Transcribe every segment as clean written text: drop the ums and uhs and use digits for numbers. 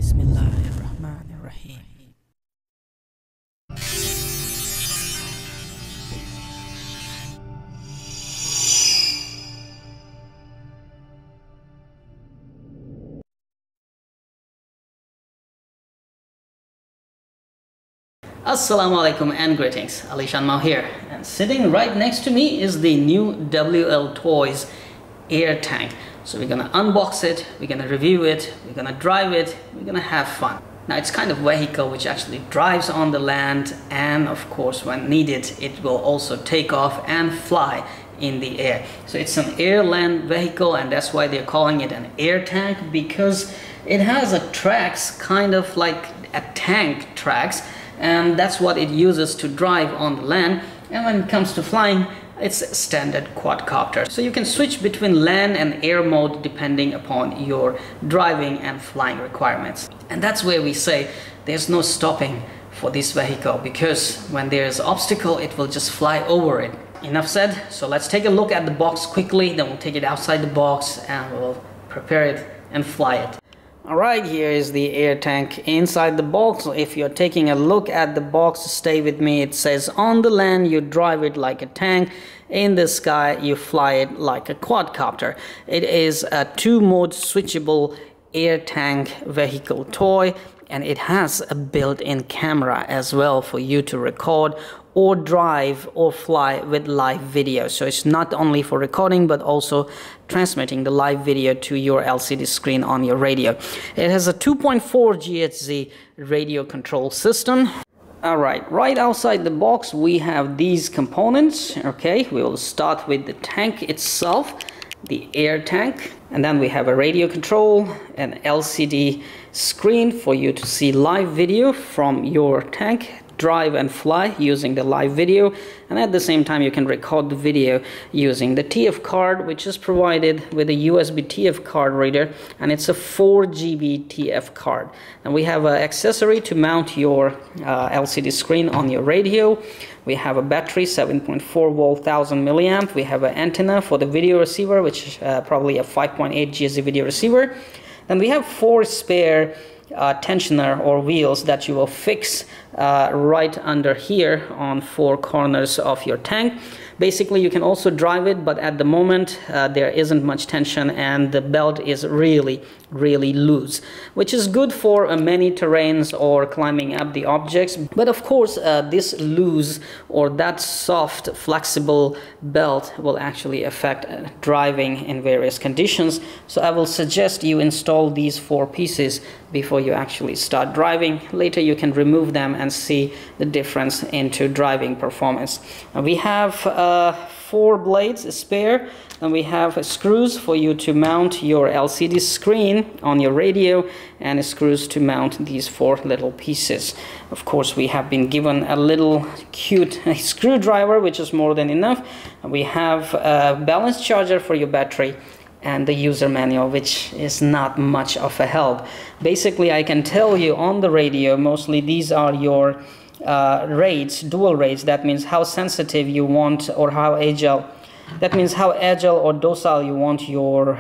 Bismillahirrahmanirrahim. Assalamu alaikum and greetings. AliShanMao here, and sitting right next to me is the new WLToys AirTank. So we're gonna unbox it, we're gonna review it, we're gonna drive it, we're gonna have fun. Now it's kind of vehicle which actually drives on the land, and of course when needed it will also take off and fly in the air. So it's an air-land vehicle, and that's why they're calling it an air tank, because it has a tracks kind of like a tank tracks, and that's what it uses to drive on the land. And when it comes to flying, it's a standard quadcopter. So you can switch between land and air mode depending upon your driving and flying requirements. And that's where we say there's no stopping for this vehicle, because when there's obstacle it will just fly over it. Enough said, so let's take a look at the box quickly, then we'll take it outside the box and we'll prepare it and fly it. Alright, here is the air tank inside the box. If you're taking a look at the box, stay with me. It says on the land you drive it like a tank, in the sky you fly it like a quadcopter. It is a two-mode switchable air tank vehicle toy, and it has a built-in camera as well for you to record or drive or fly with live video. So it's not only for recording but also transmitting the live video to your LCD screen on your radio. It has a 2.4 GHz radio control system. Alright, right outside the box we have these components. Okay, we will start with the tank itself, the air tank, and then we have a radio control, an LCD screen for you to see live video from your tank, drive and fly using the live video, and at the same time you can record the video using the TF card, which is provided with a USB TF card reader, and it's a 4 GB TF card. And we have an accessory to mount your LCD screen on your radio. We have a battery, 7.4 volt 1000 milliamp. We have an antenna for the video receiver, which is probably a 5.8 GHz video receiver. Then we have 4 spare tensioner or wheels that you will fix right under here on 4 corners of your tank. Basically you can also drive it, but at the moment there isn't much tension and the belt is really loose, which is good for many terrains or climbing up the objects. But of course this loose or that soft flexible belt will actually affect driving in various conditions. So I will suggest you install these 4 pieces before you actually start driving. Later you can remove them and see the difference into driving performance. We have 4 blades spare, and we have screws for you to mount your LCD screen on your radio, and screws to mount these 4 little pieces. Of course we have been given a little cute screwdriver, which is more than enough. We have a balance charger for your battery, and the user manual, which is not much of a help. Basically I can tell you on the radio, mostly these are your rates, dual rates. That means how sensitive you want, or how agile, that means how agile or docile you want your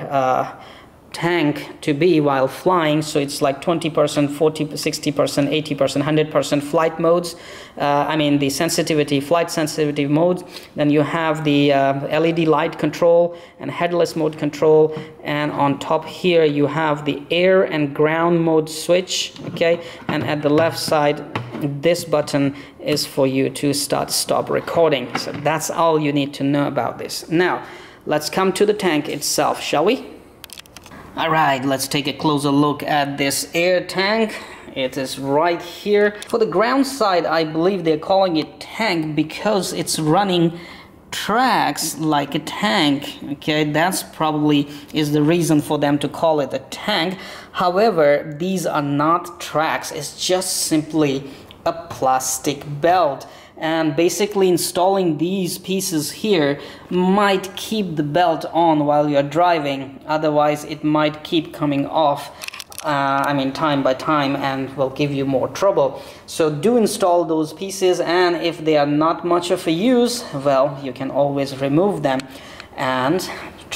tank to be while flying. So it's like 20%, 40%, 60%, 80%, 100% flight modes. I mean the sensitivity, flight sensitivity modes. Then you have the LED light control and headless mode control, and on top here you have the air and ground mode switch. Okay, and at the left side this button is for you to stop recording. So that's all you need to know about this. Now let's come to the tank itself, shall we? Alright, let's take a closer look at this air tank. It is right here. For the ground side, I believe they're calling it tank because it's running tracks like a tank. Okay, that's probably is the reason for them to call it a tank. However, these are not tracks. It's just simply a plastic belt. And basically installing these pieces here might keep the belt on while you're driving, otherwise it might keep coming off time by time and will give you more trouble. So do install those pieces, and if they are not much of a use, well, you can always remove them and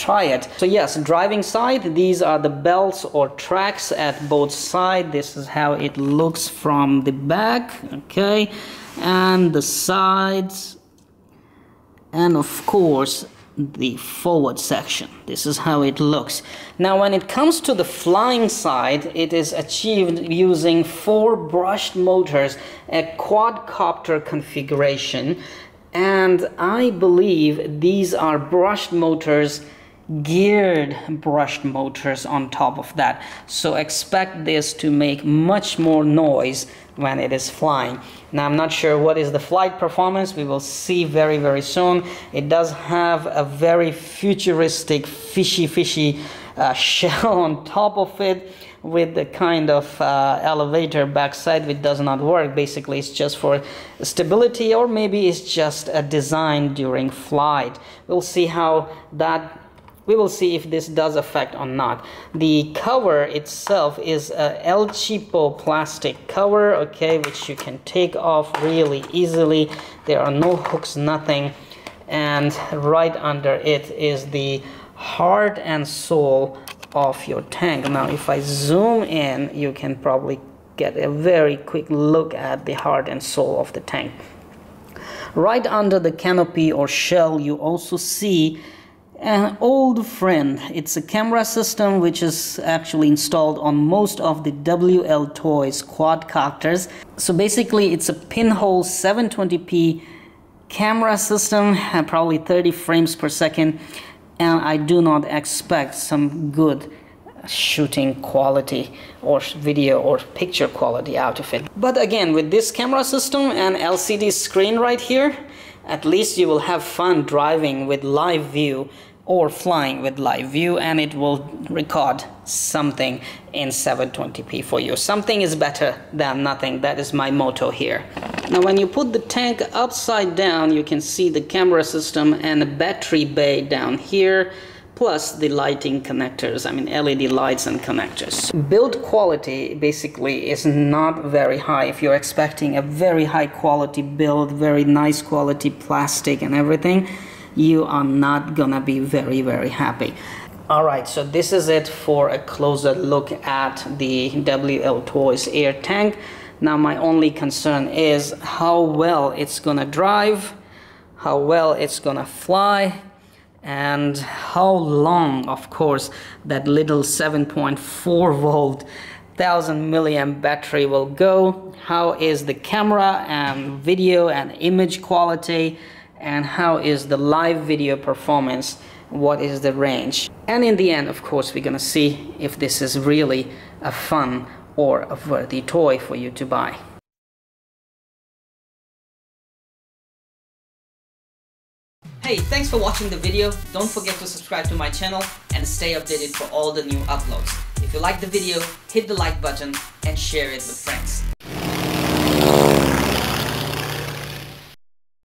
try it. So yes, driving side, these are the belts or tracks at both sides. This is how it looks from the back, okay, and the sides, and of course the forward section. This is how it looks. Now when it comes to the flying side, it is achieved using 4 brushed motors, a quadcopter configuration, and I believe these are brushed motors, geared brushed motors on top of that. So expect this to make much more noise when it is flying. Now I'm not sure what is the flight performance. We will see very, very soon. It does have a very futuristic fishy shell on top of it, with the kind of elevator backside which does not work. Basically it's just for stability, or maybe it's just a design during flight. We'll see how that, we will see if this does affect or not. The cover itself is a El Cheapo plastic cover, okay, which you can take off really easily. There are no hooks, nothing, and right under it is the heart and soul of your tank. Now if I zoom in, you can probably get a very quick look at the heart and soul of the tank. Right under the canopy or shell, you also see an old friend. It's a camera system which is actually installed on most of the WLToys quadcopters. So basically it's a pinhole 720p camera system, probably 30 frames per second, and I do not expect some good shooting quality or video or picture quality out of it. But again, with this camera system and LCD screen right here, at least you will have fun driving with live view or flying with live view, and it will record something in 720p for you. Something is better than nothing. That is my motto here. Now when you put the tank upside down, you can see the camera system and a battery bay down here, plus the lighting connectors, I mean LED lights and connectors. Build quality basically is not very high. If you're expecting a very high quality build, very nice quality plastic and everything, you are not gonna be very, very happy. Alright, so this is it for a closer look at the WLToys AirTank. Now my only concern is how well it's gonna drive, how well it's gonna fly, and how long, of course, that little 7.4 volt 1000 milliamp battery will go. How is the camera and video and image quality, and how is the live video performance, what is the range. And in the end, of course, we're gonna see if this is really a fun or a worthy toy for you to buy. Hey, thanks for watching the video. Don't forget to subscribe to my channel and stay updated for all the new uploads. If you like the video, hit the like button and share it with friends.